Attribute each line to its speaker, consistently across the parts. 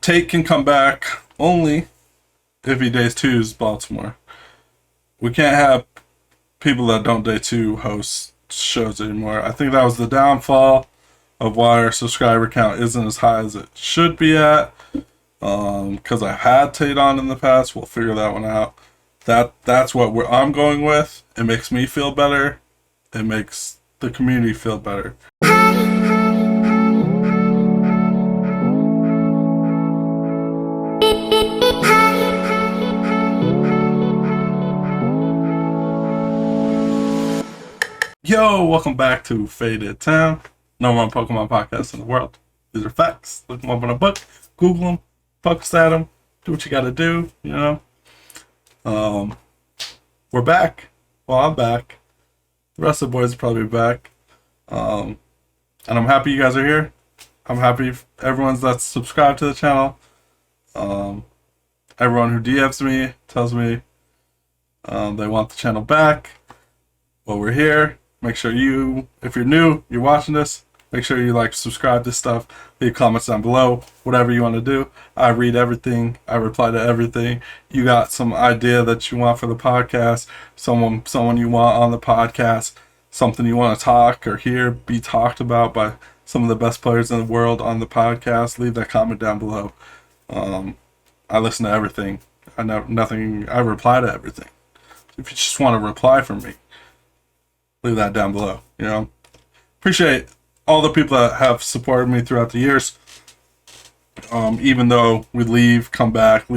Speaker 1: Tate can come back only if he days twos Baltimore. We can't have people that don't day two host shows anymore. I think that was the downfall of why our subscriber count isn't as high as it should be at. Because I've had Tate on in the past. We'll figure that one out. That's what I'm going with. It makes me feel better. It makes the community feel better. Yo, welcome back to Faded Town. Number one Pokemon podcast in the world. These are facts. Look them up in a book. Google them. Focus at them. Do what you gotta do, you know. We're back. Well, I'm back. The rest of the boys are probably back. And I'm happy you guys are here. I'm happy everyone's that's subscribed to the channel. Everyone who DMs me tells me they want the channel back. Well, we're here. Make sure if you're new, you're watching this, make sure you subscribe to stuff, leave comments down below, whatever you want to do. I read everything. I reply to everything. You got some idea that you want for the podcast, someone you want on the podcast, something you want to talk or hear be talked about by some of the best players in the world on the podcast, leave that comment down below. I listen to everything. I reply to everything. If you just want to reply from me, leave that down below. Appreciate all the people that have supported me throughout the years. Even though we leave, come back.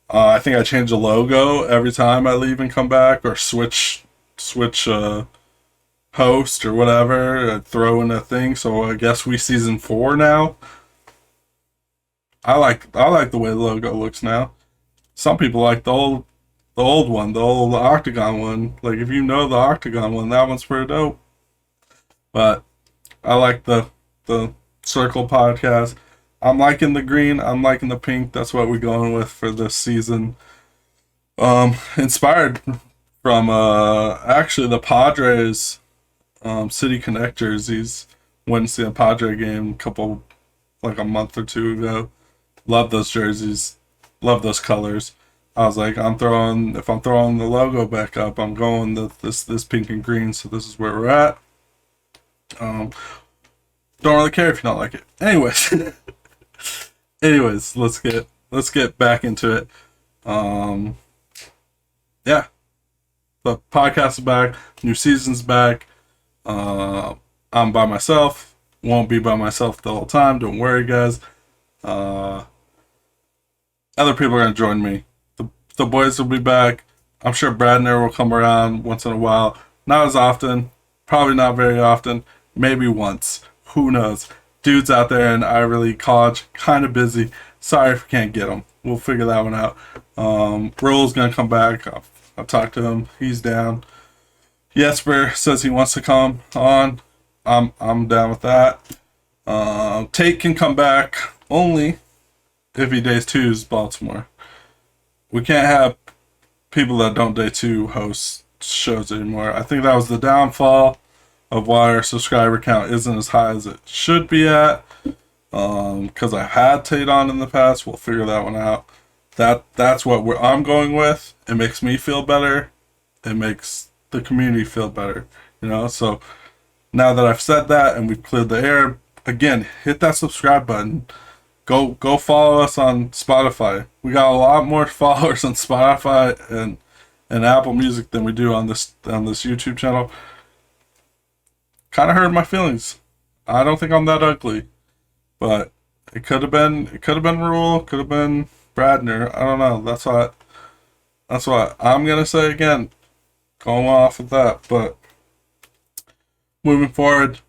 Speaker 1: I think I change the logo every time I leave and come back, or switch host or whatever. I throw in a thing. So I guess we season 4 now. I like the way the logo looks now. Some people like the old one, the old octagon one. Like, if you know the octagon one, that one's pretty dope. But I like the circle podcast. I'm liking the green. I'm liking the pink. That's what we're going with for this season. Inspired from actually the Padres City Connect jerseys. Went to see a Padre game a month or two ago. Love those jerseys. Love those colors. I was like, if I'm throwing the logo back up, I'm going this pink and green. So this is where we're at. Don't really care if you don't like it. Anyways, let's get back into it. Yeah, the podcast is back. New season's back. I'm by myself. Won't be by myself the whole time. Don't worry, guys. Other people are gonna join me. The boys will be back. I'm sure Bradner will come around once in a while. Not as often. Probably not very often. Maybe once. Who knows? Dude's out there in Ivory College. Kind of busy. Sorry if we can't get him. We'll figure that one out. Rahul's going to come back. I've talked to him. He's down. Jesper says he wants to come on. I'm down with that. Tate can come back only if he days twos Baltimore. We can't have people that don't day two host shows anymore. I think that was the downfall of why our subscriber count isn't as high as it should be at. Because I've had Tate on in the past. We'll figure that one out. That's what I'm going with. It makes me feel better. It makes the community feel better. So now that I've said that and we've cleared the air, again, hit that subscribe button. Go follow us on Spotify. We got a lot more followers on Spotify and Apple Music than we do on this YouTube channel. Kind of hurt my feelings. I don't think I'm that ugly, but it could have been Rahul, could have been Bradner. I don't know. That's what I'm gonna say again. Going off with that, but moving forward,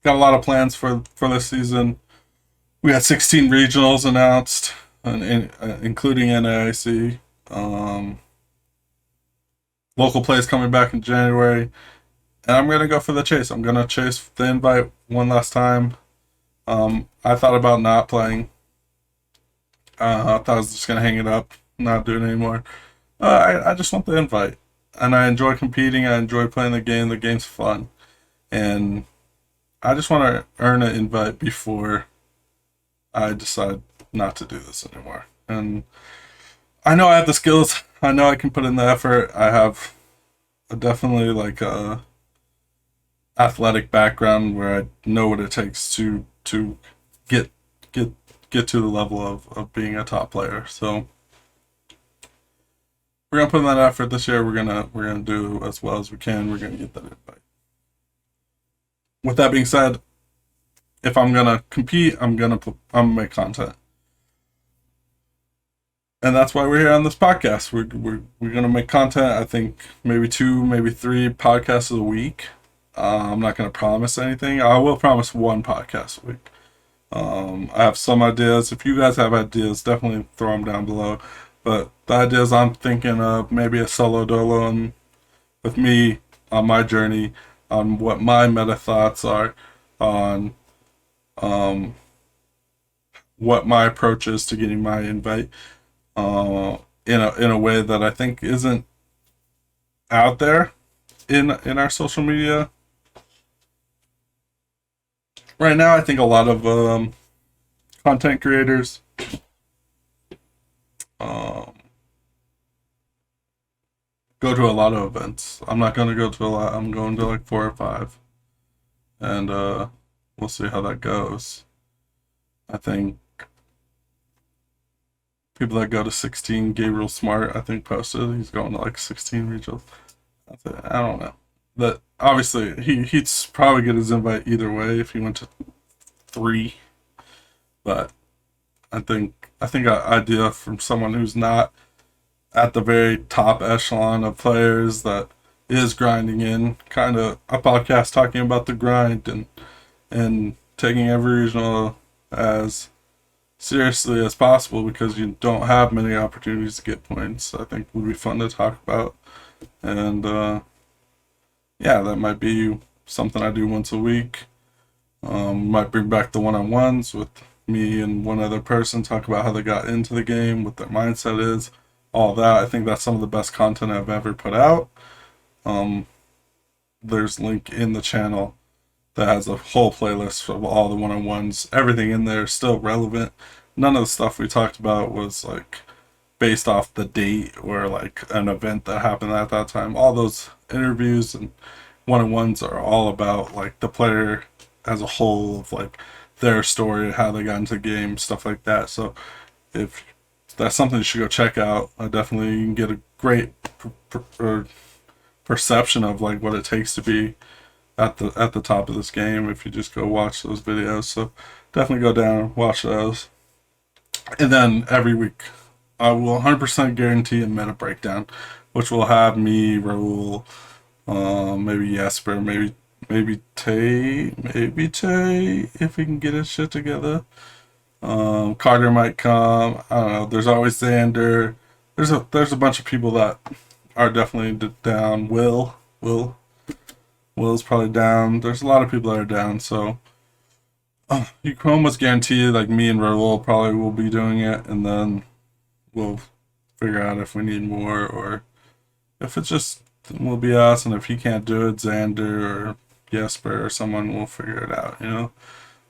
Speaker 1: got a lot of plans for this season. We got 16 regionals announced, including NAIC. Local plays coming back in January. And I'm going to go for the chase. I'm going to chase the invite one last time. I thought about not playing. I thought I was just going to hang it up, not do it anymore. I just want the invite. And I enjoy competing. I enjoy playing the game. The game's fun. And I just want to earn an invite before I decide not to do this anymore. And I know I have the skills. I know I can put in the effort. I have definitely like a athletic background where I know what it takes to get get get to the level of being a top player. So we're gonna put in that effort this year. We're gonna do as well as we can. We're gonna get that invite. With that being said, if I'm gonna compete, I'm gonna make content, and that's why we're here on this podcast. We're gonna make content. I think maybe two, maybe three podcasts a week. I'm not gonna promise anything. I will promise one podcast a week. I have some ideas. If you guys have ideas, definitely throw them down below. But the ideas I'm thinking of, maybe a solo dolo and with me on my journey, on what my meta thoughts are, on um, what my approach is to getting my invite, in a way that I think isn't out there in our social media right now. I think a lot of content creators um, go to a lot of events. I'm not going to go to a lot. I'm going to like four or five, and we'll see how that goes. I think people that go to 16, Gabriel Smart, I think posted he's going to like 16 regionals. I don't know. That obviously he'd probably get his invite either way if he went to three, but I think an idea from someone who's not at the very top echelon of players that is grinding in kind of a podcast talking about the grind and taking every regional as seriously as possible because you don't have many opportunities to get points. I think would be fun to talk about, and yeah, that might be something I do once a week. Might bring back the one-on-ones with me and one other person, talk about how they got into the game, what their mindset is, all that. I think that's some of the best content I've ever put out. Um, there's a link in the channel that has a whole playlist of all the one-on-ones. Everything in there is still relevant. None of the stuff we talked about was like based off the date or like an event that happened at that time. All those interviews and one-on-ones are all about like the player as a whole, of like their story, how they got into the game, stuff like that. So if that's something you should go check out, I definitely can get a great perception of like what it takes to be at the top of this game if you just go watch those videos. So definitely go down, watch those. And then every week I will 100% guarantee a meta breakdown, which will have me, Rahul, maybe Jesper, maybe Tay, if he can get his shit together. Carter might come. I don't know. There's always Xander. There's a bunch of people that are definitely down. Will's probably down. There's a lot of people that are down. So you can almost guarantee like me and Rahul probably will be doing it, and then we'll figure out if we need more or if it's just will be us, and if he can't do it, Xander or Jesper or someone will figure it out.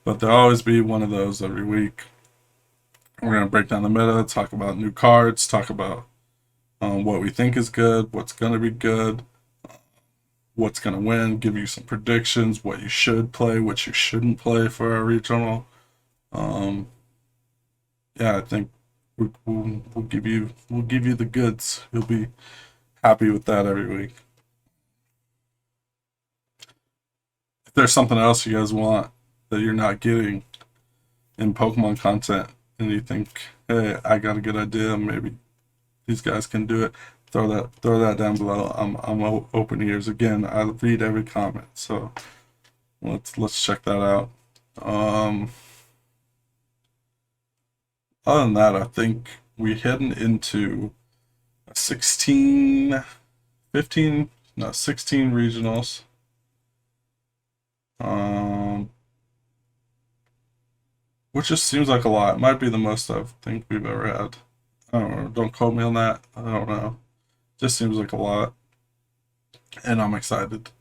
Speaker 1: But there'll always be one of those every week. We're gonna break down the meta, talk about new cards, talk about what we think is good, what's gonna be good, what's gonna win, give you some predictions, what you should play, what you shouldn't play for our regional. Um, yeah, I think we'll give you the goods. You'll be happy with that every week. If there's something else you guys want that you're not getting in Pokemon content, and you think, hey, I got a good idea, maybe these guys can do it, throw that down below. I'm open ears. Again, I read every comment, so let's check that out. Other than that, I think we're heading into 16, 15, no, 16 regionals. Um, which just seems like a lot. It might be the most I think we've ever had. I don't know. Don't quote me on that. I don't know. Just seems like a lot, and I'm excited.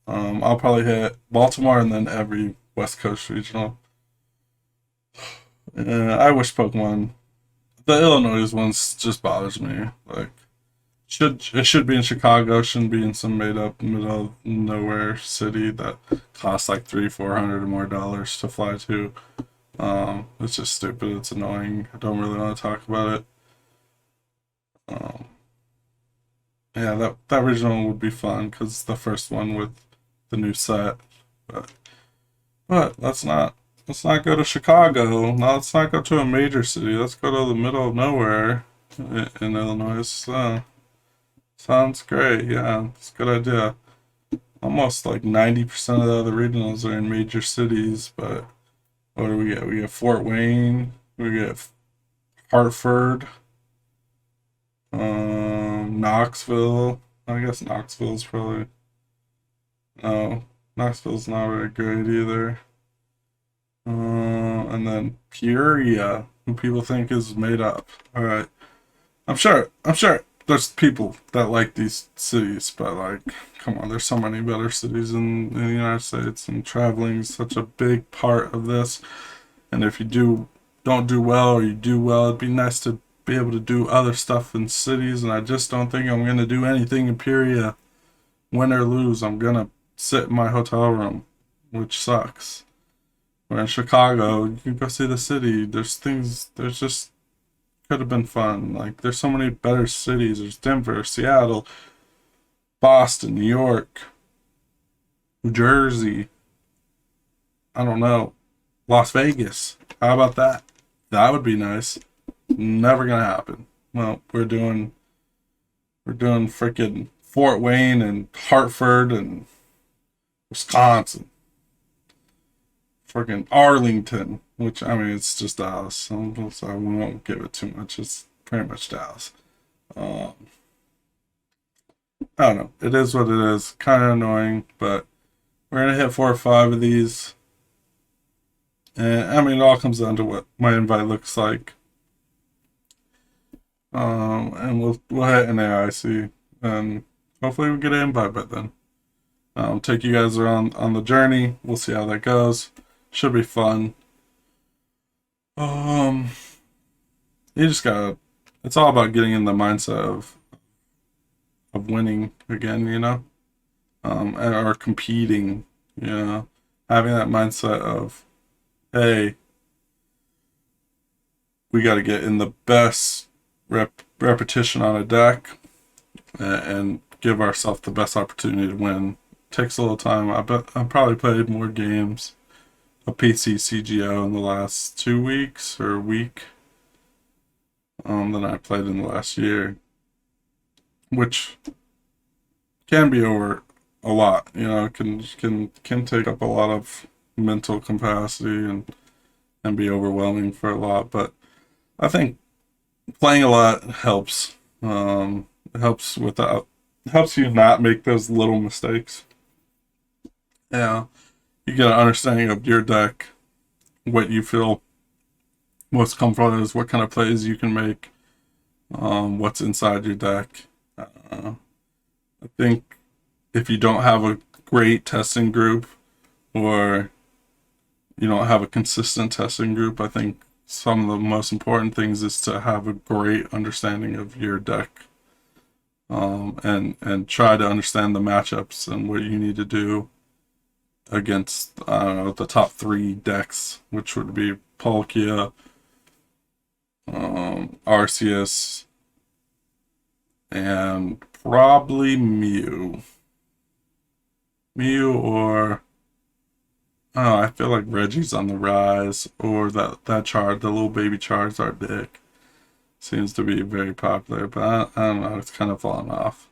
Speaker 1: I'll probably hit Baltimore and then every West Coast regional. I wish Pokemon. The Illinois ones just bothers me. Like, it should be in Chicago. Shouldn't be in some made up middle of nowhere city that costs like 300-400 or more dollars to fly to. It's just stupid. It's annoying. I don't really want to talk about it. Um, yeah, that original would be fun because it's the first one with the new set. But let's not go to Chicago. No, let's not go to a major city. Let's go to the middle of nowhere in Illinois. Sounds great. Yeah, it's a good idea. Almost like 90% of the other regionals are in major cities, but what do we get? We get Fort Wayne, we get Hartford, Knoxville. I guess Knoxville's probably no. Knoxville's not very great either. And then Peoria, who people think is made up. All right, I'm sure there's people that like these cities, but like, come on, there's so many better cities in the United States, and traveling is such a big part of this. And if you don't do well or you do well, it'd be nice to be able to do other stuff in cities. And I just don't think I'm gonna do anything in Peoria, win or lose. I'm gonna sit in my hotel room, which sucks. We're in Chicago. You can go see the city. There's things. There's just could have been fun. Like, there's so many better cities. There's Denver, Seattle, Boston, New York, New Jersey. I don't know. Las Vegas. How about that? That would be nice. Never gonna happen. Well, we're doing freaking Fort Wayne and Hartford and Wisconsin, freaking Arlington, which I mean it's just Dallas, so I won't give it too much. It's pretty much Dallas. Um, I don't know. It is what it is. Kind of annoying, but we're gonna hit 4 or 5 of these, and I mean it all comes down to what my invite looks like. And we'll hit an AIC, and hopefully we get an invite by then. Take you guys around on the journey. We'll see how that goes. Should be fun. Um, you just gotta. It's all about getting in the mindset of winning again. Or competing. Having that mindset of, hey, we got to get in the best repetition on a deck and give ourselves the best opportunity to win. Takes a little time. I bet I probably played more games of PTCGO in the last 2 weeks or a week than I played in the last year, which can be over a lot. Can take up a lot of mental capacity and be overwhelming for a lot. But I think playing a lot helps. It helps you not make those little mistakes. Yeah, you get an understanding of your deck, what you feel most comfortable is, what kind of plays you can make, what's inside your deck. I think if you don't have a great testing group, or you don't have a consistent testing group, I think some of the most important things is to have a great understanding of your deck, and try to understand the matchups and what you need to do against, I don't know, the top 3 decks, which would be Palkia, Arceus, and probably Mew. Mew or, oh, I feel like Reggie's on the rise, or the little baby Charizard deck seems to be very popular, but I don't know, it's kind of fallen off.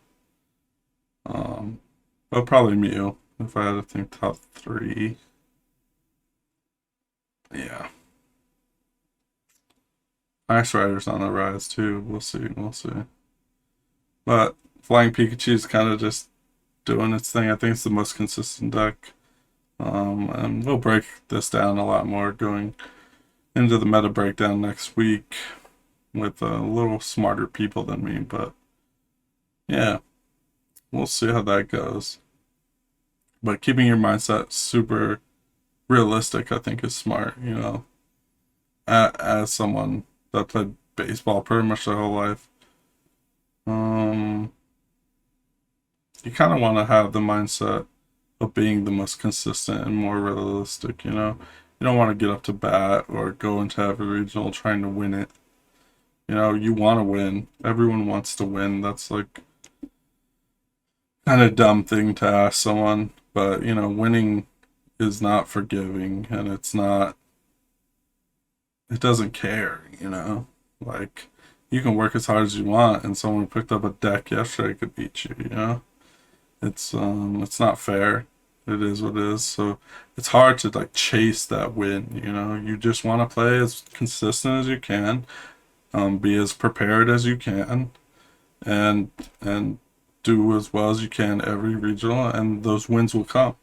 Speaker 1: Um, but probably Mew if I had to think top 3. Yeah, Ice Rider's on the rise too. We'll see, we'll see. But Flying Pikachu's kind of just doing its thing. I think it's the most consistent deck. And we'll break this down a lot more going into the meta breakdown next week with a little smarter people than me. But yeah, we'll see how that goes. But keeping your mindset super realistic, I think, is smart. as someone that played baseball pretty much their whole life, um, you kind of want to have the mindset of being the most consistent and more realistic. You don't want to get up to bat or go into every regional trying to win it. You want to win. Everyone wants to win. That's like kind of dumb thing to ask someone, but winning is not forgiving, and it doesn't care. Like, you can work as hard as you want, and someone who picked up a deck yesterday could beat you. It's not fair. It is what it is. So it's hard to like chase that win. You just want to play as consistent as you can, be as prepared as you can, and do as well as you can every regional, and those wins will come.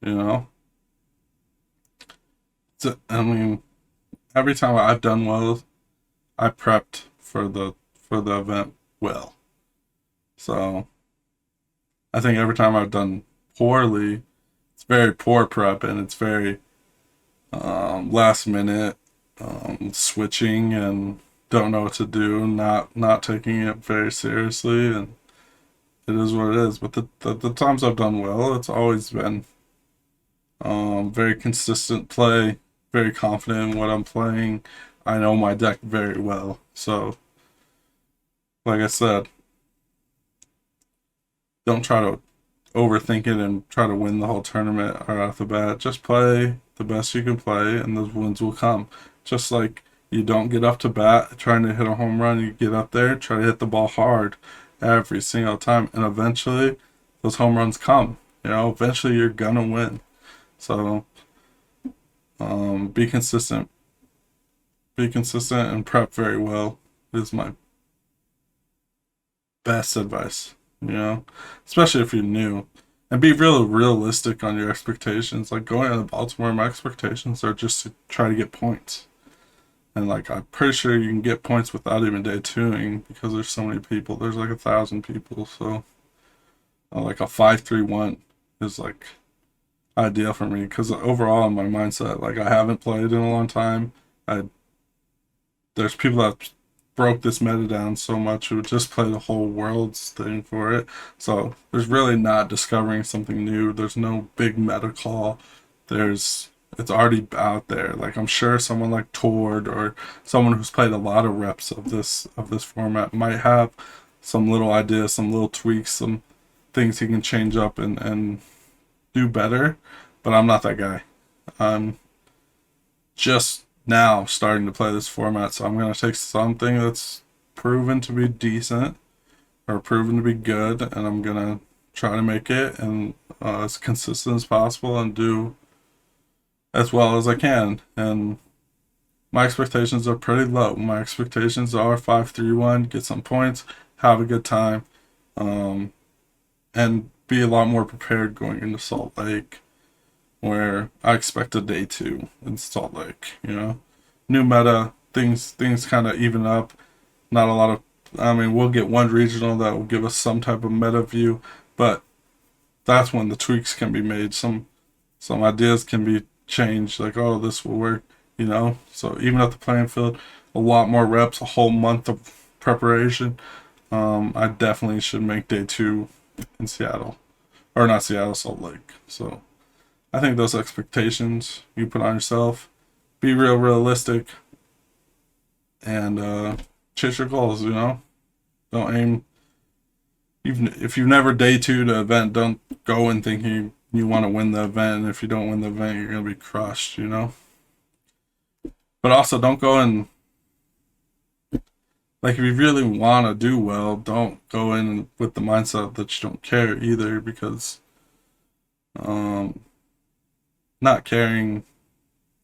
Speaker 1: You know, I mean, every time I've done well, I prepped for the event well. So I think every time I've done poorly, it's very poor prep, and it's very last minute, switching, and don't know what to do, not taking it very seriously, and it is what it is. But the times I've done well, it's always been very consistent play, very confident in what I'm playing. I know my deck very well. So, like I said, don't try to overthink it and try to win the whole tournament right off the bat. Just play the best you can play, and those wins will come. Just like you don't get up to bat trying to hit a home run, you get up there, try to hit the ball hard every single time, and eventually those home runs come. Eventually you're gonna win. So, be consistent. Be consistent and prep very well is my best advice. Especially if you're new, and be real realistic on your expectations. Like, going to Baltimore, my expectations are just to try to get points, and like, I'm pretty sure you can get points without even day twoing because there's so many people. There's like 1,000 people, so like a 5-3-1 is like ideal for me, because overall in my mindset, like, I haven't played in a long time. I There's people that broke this meta down so much who just play the whole world's thing for it. So there's really not discovering something new. There's no big meta call. It's already out there. Like, I'm sure someone like Tord, or someone who's played a lot of reps of this format, might have some little ideas, some little tweaks, some things he can change up and do better. But I'm not that guy. I'm just now starting to play this format, so I'm going to take something that's proven to be decent or proven to be good, and I'm going to try to make it and as consistent as possible and do as well as I can. And my expectations are pretty low. My expectations are 5-3-1, get some points, have a good time, and be a lot more prepared going into Salt Lake, where I expect a day two in Salt Lake. New meta, things kind of even up. Not a lot of, I mean, we'll get one regional that will give us some type of meta view, but that's when the tweaks can be made. Some ideas can be changed, like, oh, this will work. So even at the playing field, a lot more reps, a whole month of preparation. I definitely should make day two in Seattle, or not Seattle, Salt Lake. So I think those expectations you put on yourself, be realistic, and chase your goals. Don't aim. If you've never day two the event, don't go in thinking you want to win the event. And if you don't win the event, you're gonna be crushed. But also, don't go in, like, if you really want to do well, don't go in with the mindset that you don't care either, because um, not caring,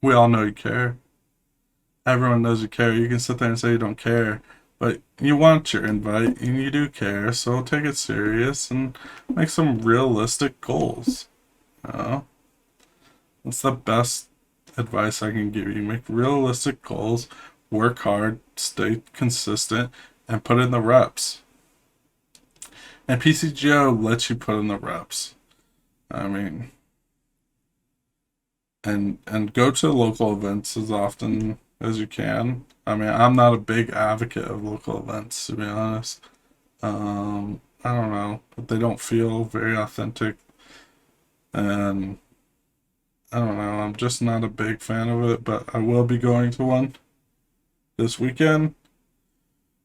Speaker 1: we all know you care. Everyone knows you care. You can sit there and say you don't care, but you want your invite and you do care, so take it serious and make some realistic goals. That's the best advice I can give you. Make realistic goals, work hard, stay consistent, and put in the reps. And PCGO lets you put in the reps. I mean, and go to local events as often as you can. I mean, I'm not a big advocate of local events, to be honest. I don't know, but they don't feel very authentic, and I don't know. I'm just not a big fan of it, but I will be going to one this weekend.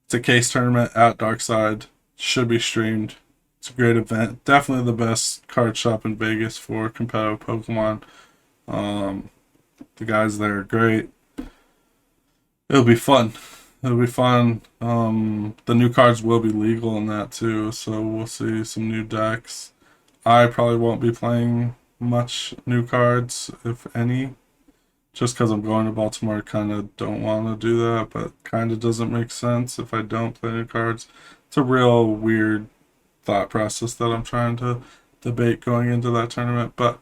Speaker 1: It's a case tournament at Darkside. Should be streamed. It's a great event. Definitely the best card shop in Vegas for competitive Pokemon. Um, the guys there are great. It'll be fun. It'll be fun. The new cards will be legal in that too, so we'll see some new decks. I probably won't be playing much new cards, if any, just because I'm going to Baltimore. Kind of don't want to do that, but kind of doesn't make sense if I don't play new cards. It's a real weird thought process that I'm trying to debate going into that tournament, but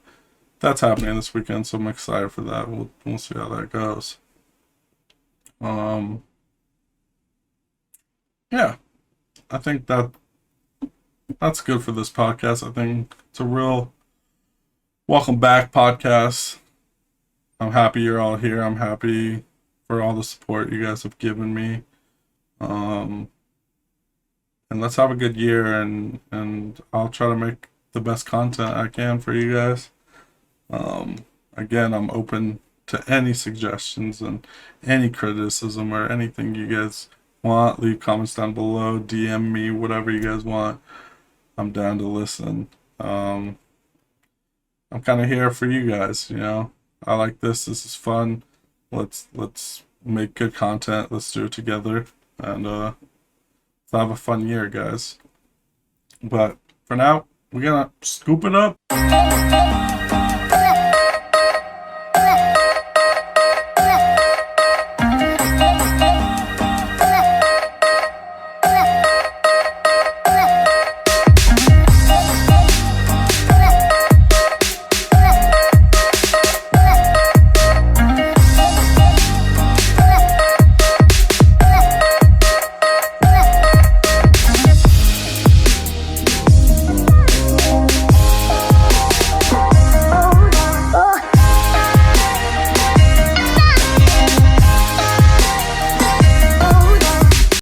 Speaker 1: that's happening this weekend, so I'm excited for that. We'll see how that goes. Um, yeah, I think that's good for this podcast. I think it's a real welcome back podcast. I'm happy you're all here. I'm happy for all the support you guys have given me. Um, and let's have a good year, and I'll try to make the best content I can for you guys. Again, I'm open to any suggestions and any criticism or anything you guys want. Leave comments down below, DM me, whatever you guys want. I'm down to listen. I'm kind of here for you guys, you know. I like this. This is fun. Let's make good content. Let's do it together, and let's have a fun year, guys. But for now, we're gonna scoop it up.